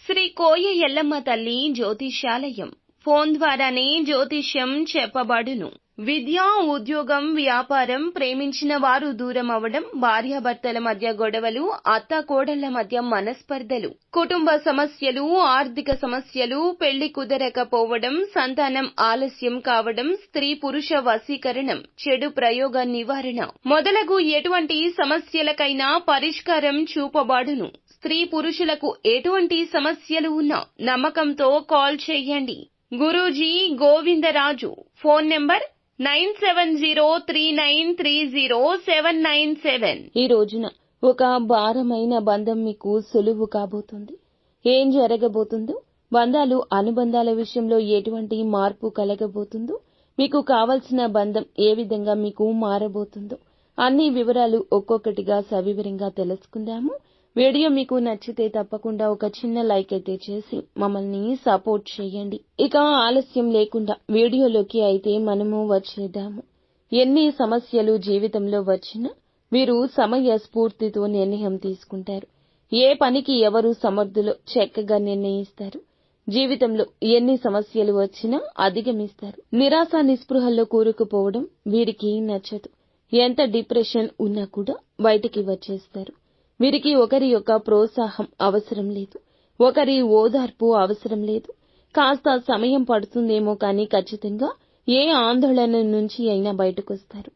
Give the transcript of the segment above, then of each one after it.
శ్రీ కోయ ఎల్లమ్మ తల్లి జ్యోతిష్యాలయం. ఫోన్ ద్వారానే జ్యోతిష్యం చెప్పబడును. విద్య, ఉద్యోగం, వ్యాపారం, ప్రేమించిన వారు దూరం అవడం, భార్యాభర్తల మధ్య గొడవలు, అత్తాకోడళ్ల మధ్య మనస్పర్ధలు, కుటుంబ సమస్యలు, ఆర్థిక సమస్యలు, పెళ్లి కుదరకపోవడం, సంతానం ఆలస్యం కావడం, స్త్రీ పురుష వశీకరణం, చెడు ప్రయోగ నివారణ మొదలగు ఎటువంటి సమస్యలకైనా పరిష్కారం చూపబడును. స్త్రీ పురుషులకు ఎటువంటి సమస్యలు ఉన్నా నమ్మకంతో కాల్ చేయండి. గురూజీ గోవిందరాజు. Phone number 9703930797. ఈ రోజున ఒక భారమైన బంధం మీకు సులువు కాబోతుంది. ఏం జరగబోతుందో, బంధాలు అనుబంధాల విషయంలో ఎటువంటి మార్పు కలగబోతుందో, మీకు కావలసిన బంధం ఏ విధంగా మీకు మారబోతుందో అన్ని వివరాలు ఒక్కొక్కటిగా సవివరంగా తెలుసుకుందాము. వీడియో మీకు నచ్చితే తప్పకుండా ఒక చిన్న లైక్ అయితే చేసి మమ్మల్ని సపోర్ట్ చేయండి. ఇక ఆలస్యం లేకుండా వీడియోలోకి అయితే మనము వచ్చేద్దాము. ఎన్ని సమస్యలు జీవితంలో వచ్చినా మీరు సమయ స్ఫూర్తితో నిర్ణయం తీసుకుంటారు. ఏ పనికి ఎవరు సమర్థులో చక్కగా నిర్ణయిస్తారు. జీవితంలో ఎన్ని సమస్యలు వచ్చినా అధిగమిస్తారు. నిరాశ నిస్పృహల్లో కూరుకుపోవడం వీరికి నచ్చదు. ఎంత డిప్రెషన్ ఉన్నా కూడా బయటికి వచ్చేస్తారు. వీరికి ఒకరి యొక్క ప్రోత్సాహం అవసరం లేదు. ఒకరి ఓదార్పు అవసరం లేదు. కాస్త సమయం పడుతుందేమో కానీ ఖచ్చితంగా ఏ ఆందోళన నుంచి అయినా బయటకొస్తారు.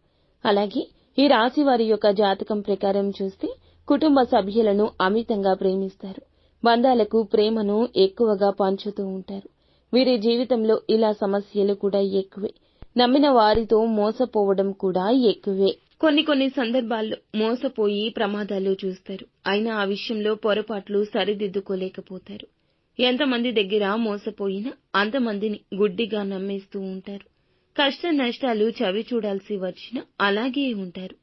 అలాగే ఈ రాశి వారి యొక్క జాతకం ప్రకారం చూస్తే కుటుంబ సభ్యులను అమితంగా ప్రేమిస్తారు. బంధాలకు ప్రేమను ఎక్కువగా పంచుతూ ఉంటారు. వీరి జీవితంలో ఇలా సమస్యలు కూడా ఎక్కువే. నమ్మిన వారితో మోసపోవడం కూడా ఎక్కువే. కొన్ని సందర్భాల్లో మోసపోయి ప్రమాదాలు చూస్తారు. అయినా ఆ విషయంలో పొరపాట్లు సరిదిద్దుకోలేకపోతారు. ఎంతమంది దగ్గర మోసపోయినా అంతమందిని గుడ్డిగా నమ్మేస్తూ ఉంటారు. కష్ట నష్టాలు చవి చూడాల్సి వచ్చినా అలాగే ఉంటారు.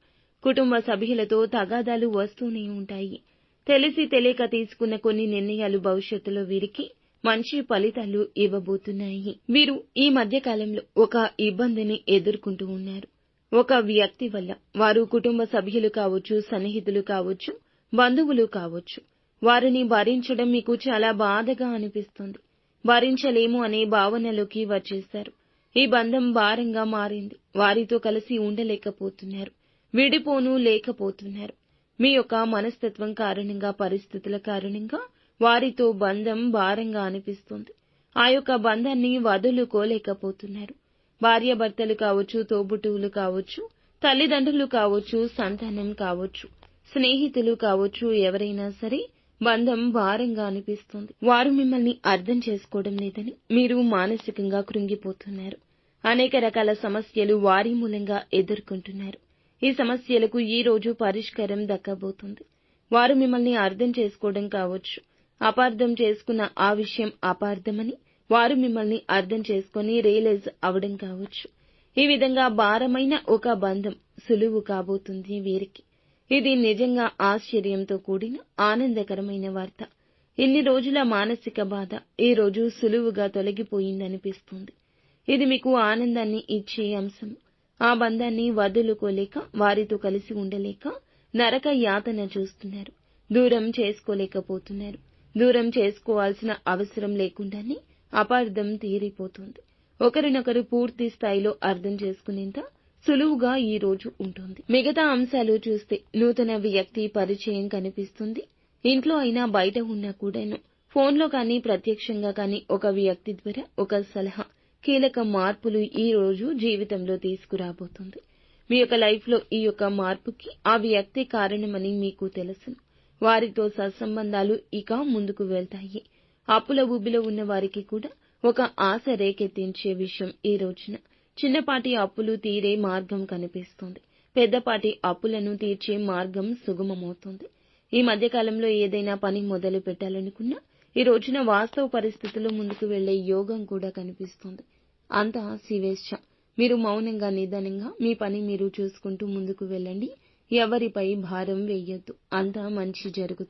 కుటుంబ సభ్యులతో తగాదాలు వస్తూనే ఉంటాయి. తెలిసి తెలియక తీసుకున్న కొన్ని నిర్ణయాలు భవిష్యత్తులో వీరికి మంచి ఫలితాలు ఇవ్వబోతున్నాయి. వీరు ఈ మధ్య కాలంలో ఒక ఇబ్బందిని ఎదుర్కొంటూ ఉన్నారు. ఒక వ్యక్తి వల్ల వారు కుటుంబ సభ్యులు కావచ్చు, సన్నిహితులు కావచ్చు, బంధువులు కావచ్చు, వారిని భరించడం మీకు చాలా బాధగా అనిపిస్తుంది. భరించలేము అనే భావనలోకి వచ్చేశారు. ఈ బంధం భారంగా మారింది. వారితో కలిసి ఉండలేకపోతున్నారు. విడిపోను లేకపోతున్నారు. మీ యొక్క మనస్తత్వం కారణంగా, పరిస్థితుల కారణంగా వారితో బంధం భారంగా అనిపిస్తుంది. ఆ యొక్క బంధాన్ని వదులుకోలేకపోతున్నారు. భార్యాభర్తలు కావచ్చు, తోబుట్టువులు కావచ్చు, తల్లిదండ్రులు కావచ్చు, సంతానం కావచ్చు, స్నేహితులు కావచ్చు, ఎవరైనా సరే బంధం భారంగా అనిపిస్తుంది. వారు మిమ్మల్ని అర్థం చేసుకోవడం లేదని మీరు మానసికంగా కృంగిపోతున్నారు. అనేక రకాల సమస్యలు వారి మూలంగా ఎదుర్కొంటున్నారు. ఈ సమస్యలకు ఈ రోజు పరిష్కారం దక్కబోతుంది. వారు మిమ్మల్ని అర్థం చేసుకోవడం కావచ్చు, అపార్థం చేసుకున్న ఆ విషయం అపార్థమని వారు మిమ్మల్ని అర్థం చేసుకుని రియలైజ్ అవడం కావచ్చు. ఈ విధంగా భారమైన ఒక బంధం సులువు కాబోతుంది వీరికి. ఇది నిజంగా ఆశ్చర్యంతో కూడిన ఆనందకరమైన వార్త. ఇన్ని రోజుల మానసిక బాధ ఈ రోజు సులువుగా తొలగిపోయిందనిపిస్తుంది. ఇది మీకు ఆనందాన్ని ఇచ్చే అంశం. ఆ బంధాన్ని వదులుకోలేక, వారితో కలిసి ఉండలేక నరక యాతన చూస్తున్నారు. దూరం చేసుకోలేకపోతున్నారు. దూరం చేసుకోవాల్సిన అవసరం లేకుండానే అపార్థం తీరిపోతుంది. ఒకరినొకరు పూర్తి స్థాయిలో అర్థం చేసుకునేంత సులువుగా ఈ రోజు ఉంటుంది. మిగతా అంశాలు చూస్తే నూతన వ్యక్తి పరిచయం కనిపిస్తుంది. ఇంట్లో అయినా బయట ఉన్నా కూడాను ఫోన్లో కానీ ప్రత్యక్షంగా కానీ ఒక వ్యక్తి ద్వారా ఒక సలహా కీలక మార్పులు ఈ రోజు జీవితంలో తీసుకురాబోతుంది. మీ యొక్క లైఫ్లో ఈ యొక్క మార్పుకి ఆ వ్యక్తి కారణమని మీకు తెలుసును. వారితో సత్సంబంధాలు ఇక ముందుకు వెళ్తాయి. అప్పుల ఊబిలో ఉన్న వారికి కూడా ఒక ఆశ రేకెత్తించే విషయం ఈ రోజున. చిన్నపాటి అప్పులు తీరే మార్గం కనిపిస్తుంది. పెద్దపాటి అప్పులను తీర్చే మార్గం సుగమమవుతుంది. ఈ మధ్యకాలంలో ఏదైనా పని మొదలు పెట్టాలనుకున్నా ఈ రోజున వాస్తవ పరిస్థితుల్లో ముందుకు వెళ్లే యోగం కూడా కనిపిస్తుంది. అంతా శివేచ్ఛ. మీరు మౌనంగా, నిదానంగా మీ పని మీరు చూసుకుంటూ ముందుకు వెళ్ళండి. ఎవరిపై భారం వేయొద్దు. అంతా మంచి జరుగుతుంది.